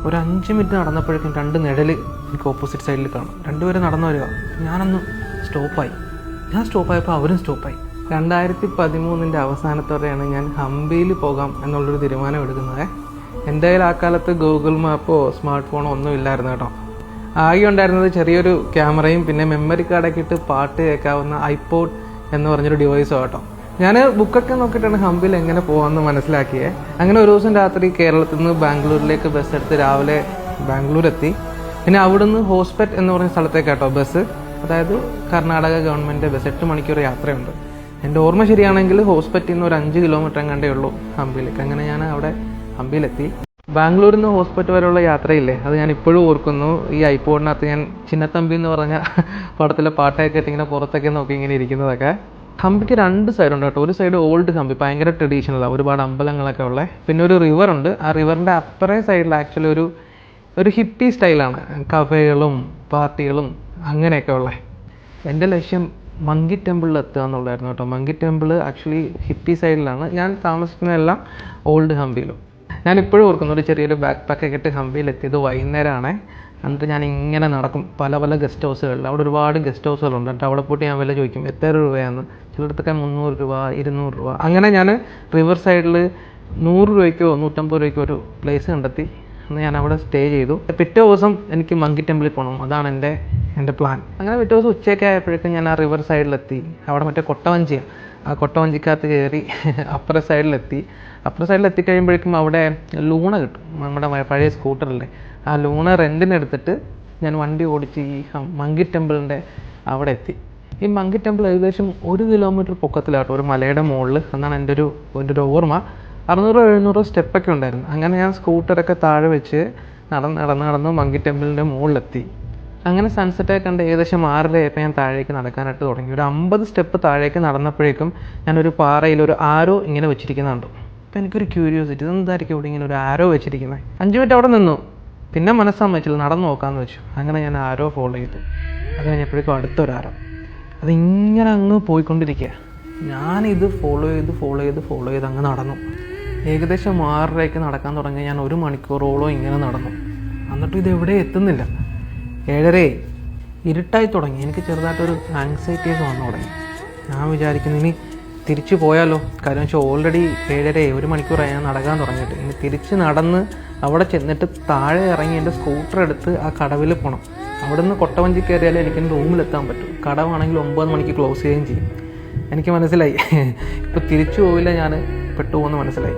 ഒരു 5 മിനിറ്റ് നടന്നപ്പോഴേക്കും 2 നിഴല് എനിക്ക് ഓപ്പോസിറ്റ് സൈഡിൽ കാണും. 2 പേര് നടന്നു വരിക. ഞാനൊന്ന് സ്റ്റോപ്പായി. ഞാൻ സ്റ്റോപ്പായപ്പോൾ അവരും സ്റ്റോപ്പായി. 2013 അവസാനത്തോടെയാണ് ഞാൻ ഹംപിയിൽ പോകാം എന്നുള്ളൊരു തീരുമാനം എടുക്കുന്നത്. എൻ്റെ കയ്യിൽ ആ കാലത്ത് ഗൂഗിൾ മാപ്പോ സ്മാർട്ട് ഫോണോ ഒന്നും ഇല്ലായിരുന്നു കേട്ടോ. ആകെ ഉണ്ടായിരുന്നത് ചെറിയൊരു ക്യാമറയും പിന്നെ മെമ്മറി കാർഡൊക്കെ ഇട്ട് പാട്ട് കേൾക്കാവുന്ന ഐപോഡ് എന്ന് പറഞ്ഞൊരു ഡിവൈസോ കേട്ടോ. ഞാൻ ബുക്കൊക്കെ നോക്കിയിട്ടാണ് ഹംപിയിൽ എങ്ങനെ പോകാമെന്ന് മനസ്സിലാക്കിയത്. അങ്ങനെ ഒരു ദിവസം രാത്രി കേരളത്തിൽ നിന്ന് ബാംഗ്ലൂരിലേക്ക് ബസ് എടുത്ത് രാവിലെ ബാംഗ്ലൂർ എത്തി. പിന്നെ അവിടുന്ന് ഹോസ്പെറ്റ് എന്ന് പറഞ്ഞ സ്ഥലത്തേക്ക് കേട്ടോ ബസ്, അതായത് കർണാടക ഗവൺമെൻറ് ബസ്. 8 മണിക്കൂർ യാത്രയുണ്ട്. എൻ്റെ ഓർമ്മ ശരിയാണെങ്കിൽ ഹോസ്പെറ്റിൽ നിന്ന് ഒരു 5 കിലോമീറ്റർ എങ്ങാണ്ടേ ഉള്ളൂ ഹംപിയിലേക്ക്. അങ്ങനെ ഞാൻ അവിടെ ഹംപിയിലെത്തി. ബാംഗ്ലൂരിൽ നിന്ന് ഹോസ്പിറ്റൽ വരെയുള്ള യാത്രയില്ലേ, അത് ഞാൻ ഇപ്പോഴും ഓർക്കുന്നു. ഈ ഐപോഡിനകത്ത് ഞാൻ ചിന്നത്തമ്പി എന്ന് പറഞ്ഞ പടത്തിലെ പാട്ടൊക്കെ ഇട്ട് ഇങ്ങനെ പുറത്തൊക്കെ നോക്കി ഇങ്ങനെ ഇരിക്കുന്നതൊക്കെ. ഹംപിക്ക് 2 സൈഡുണ്ട് കേട്ടോ. ഒരു സൈഡ് ഓൾഡ് ഹംപി, ഭയങ്കര ട്രഡീഷണലാണ്, ഒരുപാട് അമ്പലങ്ങളൊക്കെ ഉള്ളത്. പിന്നെ ഒരു റിവറുണ്ട്. ആ റിവറിൻ്റെ അപ്പറേ സൈഡിൽ ആക്ച്വലി ഒരു ഹിപ്പി സ്റ്റൈലാണ്, കഫേകളും പാർട്ടികളും അങ്ങനെയൊക്കെ ഉള്ളത്. എൻ്റെ ലക്ഷ്യം മങ്കി ടെമ്പിളിൽ എത്തുക എന്നുള്ളതായിരുന്നു കേട്ടോ. മങ്കി ടെമ്പിൾ ആക്ച്വലി ഹിപ്പി സൈഡിലാണ്. ഞാൻ താമസിക്കുന്നതെല്ലാം ഓൾഡ് ഹംപിയിലും. ഞാനിപ്പോഴും ഓർക്കുന്നു, ഒരു ചെറിയൊരു ബാക്ക് പാക്കൊക്കെ ഇട്ട് ഹംപിയിലെത്തിയത് വൈകുന്നേരമാണ്. എന്നിട്ട് ഞാൻ ഇങ്ങനെ നടക്കും പല ഗസ്റ്റ് ഹൗസുകളിൽ. അവിടെ ഒരുപാട് ഗസ്റ്റ് ഹൗസുകളുണ്ട്. എന്നിട്ട് അവിടെ പോയിട്ട് ഞാൻ വില ചോദിക്കും എത്ര രൂപയാണെന്ന്. ചിലയിടത്തൊക്കെ 300 രൂപ 200 രൂപ. അങ്ങനെ ഞാൻ റിവർ സൈഡിൽ 100 രൂപയ്ക്കോ 150 രൂപയ്ക്കോ ഒരു പ്ലേസ് കണ്ടെത്തി. അന്ന് ഞാൻ അവിടെ സ്റ്റേ ചെയ്തു. പിറ്റേ ദിവസം എനിക്ക് മങ്കി ടെമ്പിളിൽ പോകണം, അതാണ് എൻ്റെ പ്ലാൻ. അങ്ങനെ പിറ്റേ ദിവസം ഉച്ചയൊക്കെ ആയപ്പോഴേക്കും ഞാൻ ആ റിവർ സൈഡിലെത്തി. അവിടെ മറ്റേ കൊട്ടവഞ്ചിയാണ്, ആ കൊട്ടവഞ്ചിക്കകത്ത് കയറി അപ്പുറ സൈഡിലെത്തി. അപ്പുറ സൈഡിലെത്തിക്കഴിയുമ്പോഴേക്കും അവിടെ ലൂണ കിട്ടും, നമ്മുടെ പഴയ സ്കൂട്ടറില്ലേ. ആ ലൂണ റെൻറ്റിനെടുത്തിട്ട് ഞാൻ വണ്ടി ഓടിച്ച് ഈ മങ്കി ടെമ്പിളിൻ്റെ അവിടെ എത്തി. ഈ മങ്കി ടെമ്പിൾ ഏകദേശം 1 കിലോമീറ്റർ പൊക്കത്തിലാട്ടോ, ഒരു മലയുടെ മുകളിൽ എന്നാണ് എൻ്റെ ഒരു ഓർമ്മ. 600-700 സ്റ്റെപ്പൊക്കെ ഉണ്ടായിരുന്നു. അങ്ങനെ ഞാൻ സ്കൂട്ടറൊക്കെ താഴെ വെച്ച് നടന്ന് മങ്കി ടെമ്പിളിൻ്റെ മുകളിലെത്തി. അങ്ങനെ സൺസെറ്റൊക്കെ കണ്ട് ഏകദേശം 6:30 ഞാൻ താഴേക്ക് നടക്കാനായിട്ട് തുടങ്ങി. ഒരു 50 സ്റ്റെപ്പ് താഴേക്ക് നടന്നപ്പോഴേക്കും ഞാനൊരു പാറയിൽ ഒരു ആരോ ഇങ്ങനെ വെച്ചിരിക്കുന്നുണ്ട്. അപ്പോൾ എനിക്കൊരു ക്യൂരിയോസിറ്റി, ഇതെന്തായിരിക്കും ഇവിടെ ഇങ്ങനെ ഒരു ആരോ വെച്ചിരിക്കുന്നത്. 5 മിനിറ്റ് അവിടെ നിന്നു. പിന്നെ മനസ്സമ്മതിച്ചില്ല, നടന്നു നോക്കാമെന്ന് വെച്ചു. അങ്ങനെ ഞാൻ ആരോ ഫോളോ ചെയ്തു. അത് കഴിഞ്ഞപ്പോഴേക്കും അടുത്തൊരാരോ, അതിങ്ങനെ അങ്ങ് പോയിക്കൊണ്ടിരിക്കുക. ഞാനിത് ഫോളോ ചെയ്ത് അങ്ങ് നടന്നു. ഏകദേശം 6:30 നടക്കാൻ തുടങ്ങി. ഞാൻ 1 മണിക്കൂറോളം ഇങ്ങനെ നടന്നു. എന്നിട്ടും ഇതെവിടെ എത്തുന്നില്ല. 7:30 ഇരുട്ടായി തുടങ്ങി. എനിക്ക് ചെറുതായിട്ടൊരു ആങ്സൈറ്റീസ് വന്നു തുടങ്ങി. ഞാൻ വിചാരിക്കുന്നു ഇനി തിരിച്ചു പോയാലോ. കാര്യം വെച്ചാൽ ഓൾറെഡി 7:30 1 മണിക്കൂറായി ഞാൻ നടക്കാൻ തുടങ്ങിയിട്ട്. ഇനി തിരിച്ച് നടന്ന് അവിടെ ചെന്നിട്ട് താഴെ ഇറങ്ങി എൻ്റെ സ്കൂട്ടർ എടുത്ത് ആ കടവിൽ പോകണം. അവിടെ നിന്ന് കൊട്ടവഞ്ചി കയറിയാലേ എനിക്ക് എൻ്റെ റൂമിലെത്താൻ പറ്റും. കടവാണെങ്കിൽ 9 മണിക്ക് ക്ലോസ് ചെയ്യുകയും ചെയ്യും. എനിക്ക് മനസ്സിലായി ഇപ്പോൾ തിരിച്ചു പോവില്ല, ഞാൻ പെട്ടുപോകുമെന്ന് മനസ്സിലായി.